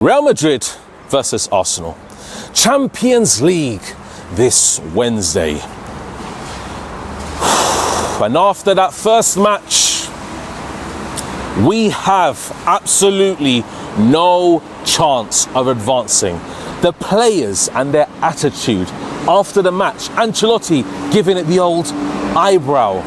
Real Madrid versus Arsenal. Champions League this Wednesday. And after that first match, we have absolutely no chance of advancing. The players and their attitude after the match, Ancelotti giving it the old eyebrow.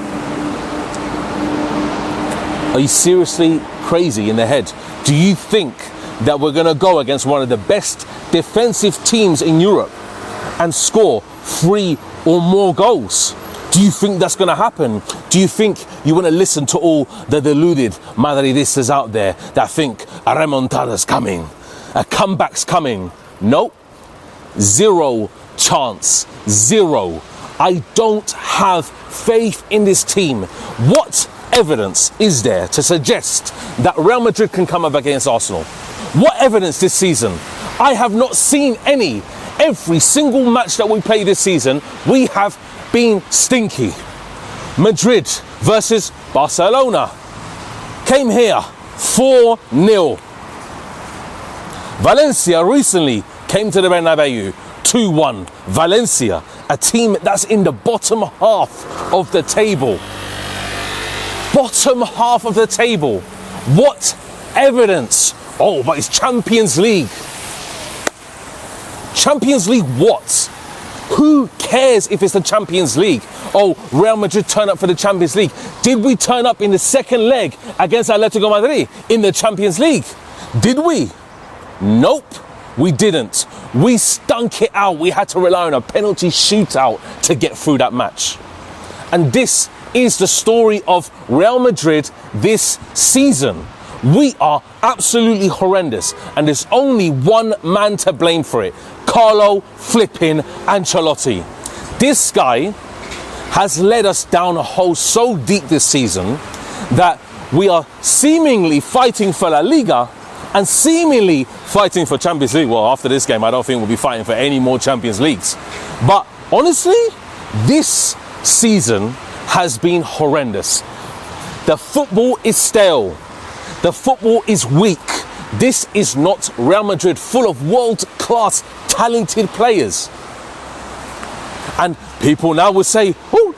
Are you seriously crazy in the head? Do you think that we're going to go against one of the best defensive teams in Europe and score 3 or more goals? Do you think that's going to happen? Do you think you want to listen to all the deluded Madridistas out there that think a remontada's coming, a comeback's coming? Nope. Zero chance. Zero. I don't have faith in this team. What evidence is there to suggest that Real Madrid can come up against Arsenal? What evidence this season? I have not seen any. Every single match that we play this season, we have been stinky. Madrid versus Barcelona. Came here 4-0. Valencia recently came to the Bernabéu 2-1. Valencia, a team that's in the bottom half of the table. Bottom half of the table. What evidence? Oh, but it's Champions League. Champions League what? Who cares if it's the Champions League? Oh, Real Madrid turn up for the Champions League. Did we turn up in the second leg against Atletico Madrid in the Champions League? Did we? Nope, we didn't. We stunk it out. We had to rely on a penalty shootout to get through that match. And this is the story of Real Madrid this season. We are absolutely horrendous, and there's only one man to blame for it: Carlo flipping Ancelotti. This guy has led us down a hole so deep this season that we are seemingly fighting for LaLiga and seemingly fighting for Champions League. Well, after this game, I don't think we'll be fighting for any more Champions Leagues. But honestly, this season has been horrendous. The football is stale. The football is weak. This is not Real Madrid, full of world-class, talented players. And people now will say, oh,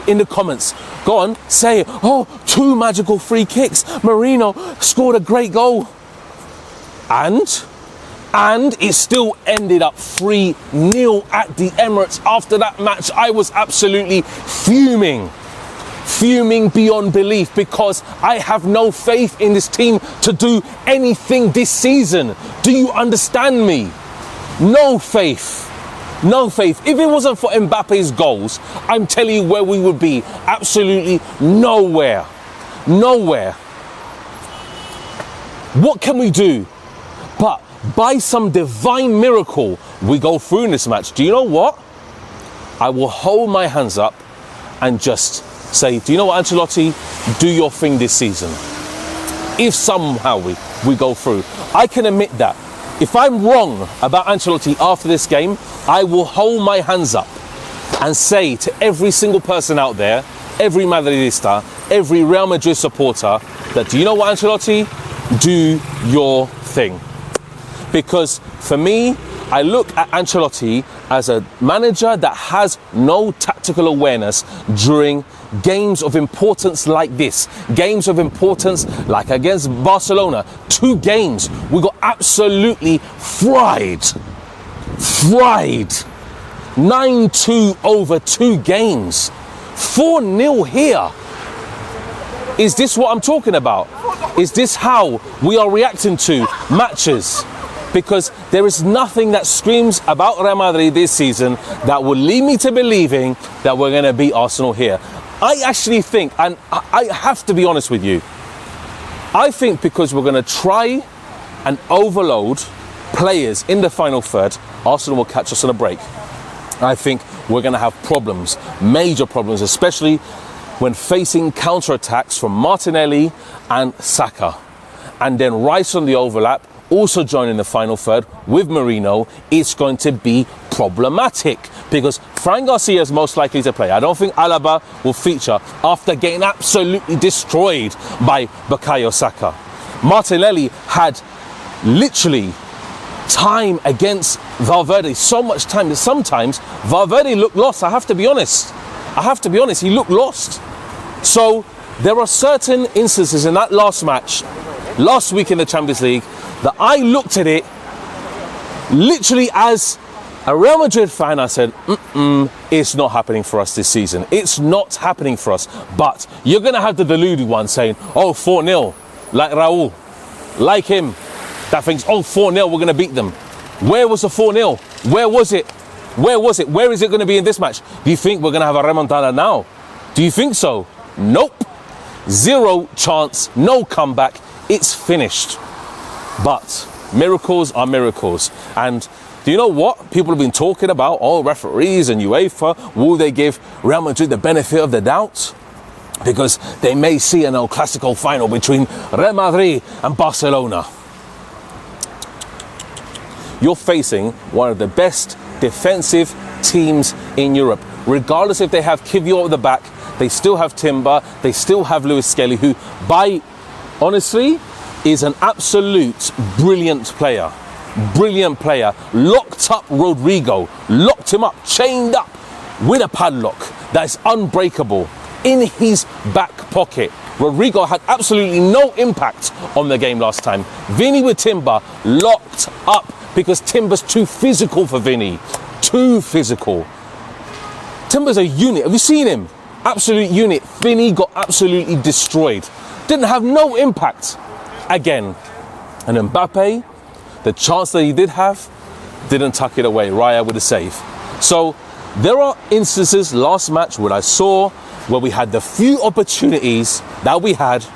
in the comments, go on, say, oh, 2 magical free kicks. Marino scored a great goal. And it still ended up 3-0 at the Emirates. After that match, I was absolutely fuming beyond belief, because I have no faith in this team to do anything this season. Do you understand me? No faith. No faith. If it wasn't for Mbappe's goals, I'm telling you where we would be. Absolutely nowhere. Nowhere. What can we do? But by some divine miracle, we go through in this match. Do you know what? I will hold my hands up and just say, do you know what, Ancelotti? Do your thing this season. If somehow we go through, I can admit that. If I'm wrong about Ancelotti after this game, I will hold my hands up and say to every single person out there, every Madridista, every Real Madrid supporter, that, do you know what, Ancelotti? Do your thing. Because for me, I look at Ancelotti as a manager that has no tactical awareness during games of importance like this. Games of importance like against Barcelona. 2 games. We got absolutely fried. 9-2 over 2 games. 4-0 here. Is this what I'm talking about? Is this how we are reacting to matches? Because there is nothing that screams about Real Madrid this season that will lead me to believing that we're going to beat Arsenal here. I actually think, and I have to be honest with you, I think because we're going to try and overload players in the final third, Arsenal will catch us on a break. I think we're going to have problems, major problems, especially when facing counter-attacks from Martinelli and Saka. And then Rice on the overlap, also joining the final third with Marino. It's going to be problematic because Fran Garcia is most likely to play. I don't think Alaba will feature after getting absolutely destroyed by Bukayo Saka. Martinelli had literally time against Valverde, so much time that sometimes Valverde looked lost. I have to be honest, he looked lost. So there are certain instances in that last match, last week in the Champions League, that I looked at it literally as a Real Madrid fan. I said, it's not happening for us this season. It's not happening for us. But you're going to have the deluded one saying, oh, 4-0, like Raul, like him, that thinks, oh, 4-0, we're going to beat them. Where was the 4-0? Where was it? Where is it going to be in this match? Do you think we're going to have a remontada now? Do you think so? Nope. Zero chance, no comeback. It's finished. But miracles are miracles. And do you know what? People have been talking about, oh, referees and UEFA, will they give Real Madrid the benefit of the doubt? Because they may see an El Clasico final between Real Madrid and Barcelona. You're facing one of the best defensive teams in Europe. Regardless if they have Kivior at the back, they still have Timber, they still have Luis Skelly, who, honestly, is an absolute brilliant player. Locked up Rodrigo, locked him up, chained up with a padlock that is unbreakable in his back pocket. Rodrigo had absolutely no impact on the game last time. Vini with Timber locked up because Timber's too physical for Vini. Too physical. Timber's a unit. Have you seen him? Absolute unit. Vini got absolutely destroyed. Didn't have no impact again. And Mbappe, the chance that he did have, didn't tuck it away. Raya with a save. So there are instances last match where I saw where we had the few opportunities that we had,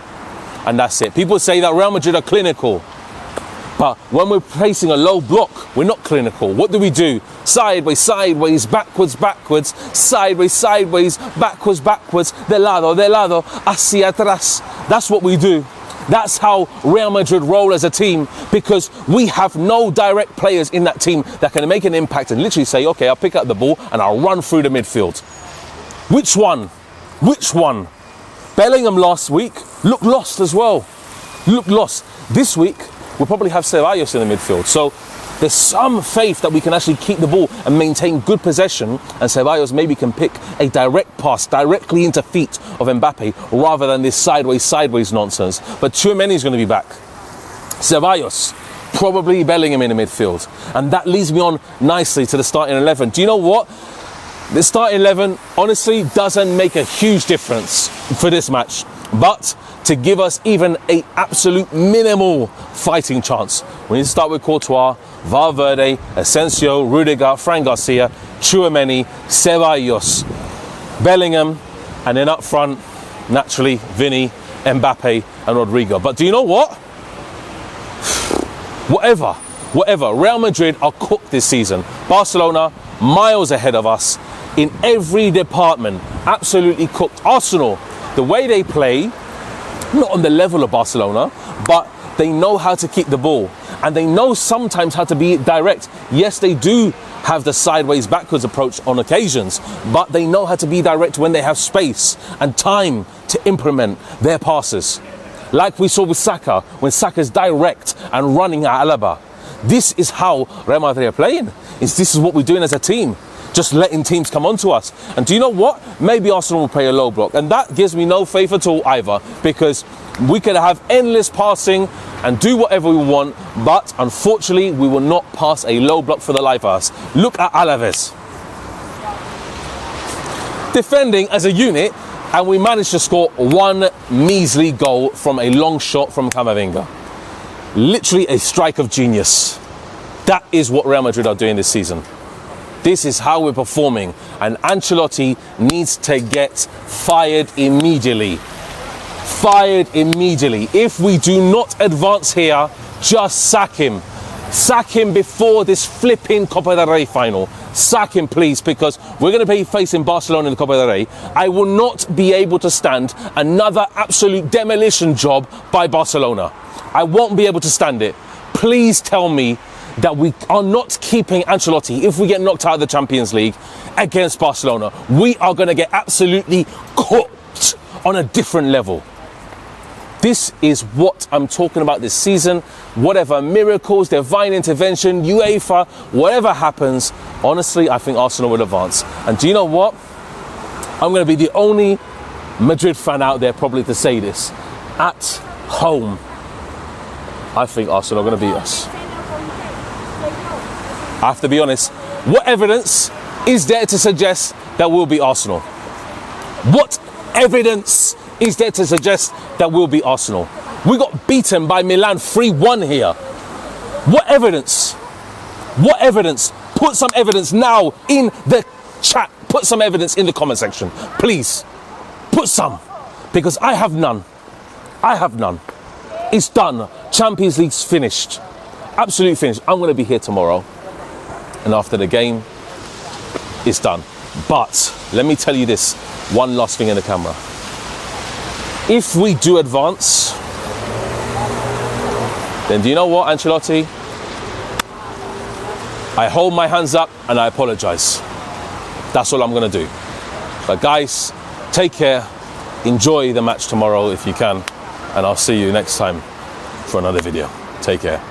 and that's it. People say that Real Madrid are clinical, but when we're placing a low block, we're not clinical. What do? Sideways, backwards, sideways, backwards, de lado, hacia atrás. That's what we do. That's how Real Madrid roll as a team, because we have no direct players in that team that can make an impact and literally say, okay, I'll pick up the ball and I'll run through the midfield. Which one? Bellingham last week looked lost as well. This week, we'll probably have Ceballos in the midfield. So there's some faith that we can actually keep the ball and maintain good possession, and Ceballos maybe can pick a direct pass directly into feet of Mbappe rather than this sideways nonsense. But Tchouaméni is going to be back. Ceballos, probably Bellingham in the midfield. And that leads me on nicely to the starting 11. Do you know what? The starting 11 honestly doesn't make a huge difference for this match, but to give us even an absolute minimal fighting chance, we need to start with Courtois, Valverde, Asensio, Rudiger, Fran Garcia, Tchouaméni, Ceballos, Bellingham, and then up front, naturally, Vini, Mbappe and Rodrigo. But do you know what? Whatever. Real Madrid are cooked this season. Barcelona, miles ahead of us in every department, absolutely cooked. Arsenal, the way they play, not on the level of Barcelona, but they know how to keep the ball, and they know sometimes how to be direct. Yes, they do have the sideways backwards approach on occasions, but they know how to be direct when they have space and time to implement their passes. Like we saw with Saka, when Saka's direct and running at Alaba. This is how Real Madrid are playing. This is what we're doing as a team. Just letting teams come onto us. And do you know what? Maybe Arsenal will play a low block. And that gives me no faith at all either, because we could have endless passing and do whatever we want, but unfortunately we will not pass a low block for the life of us. Look at Alaves. Defending as a unit, and we managed to score one measly goal from a long shot from Camavinga. Literally a strike of genius. That is what Real Madrid are doing this season. This is how we're performing, and Ancelotti needs to get fired immediately. If we do not advance here, just sack him. Sack him before this flipping Copa del Rey final. Sack him, please, because we're going to be facing Barcelona in the Copa del Rey. I will not be able to stand another absolute demolition job by Barcelona. I won't be able to stand it. Please tell me that we are not keeping Ancelotti if we get knocked out of the Champions League against Barcelona. We are going to get absolutely cooked on a different level. This is what I'm talking about this season. Whatever miracles, divine intervention, UEFA, whatever happens, honestly, I think Arsenal will advance. And do you know what? I'm going to be the only Madrid fan out there probably to say this. At home, I think Arsenal are going to beat us. I have to be honest. What evidence is there to suggest that we'll beat Arsenal? What evidence is there to suggest that we'll beat Arsenal? We got beaten by Milan 3-1 here. What evidence? What evidence? Put some evidence now in the chat. Put some evidence in the comment section. Please. Put some. Because I have none. I have none. It's done. Champions League's finished. Absolutely finished. I'm going to be here tomorrow. And after the game, it's done. But let me tell you this. One last thing in the camera. If we do advance, then do you know what, Ancelotti? I hold my hands up and I apologize. That's all I'm going to do. But guys, take care. Enjoy the match tomorrow if you can. And I'll see you next time for another video. Take care.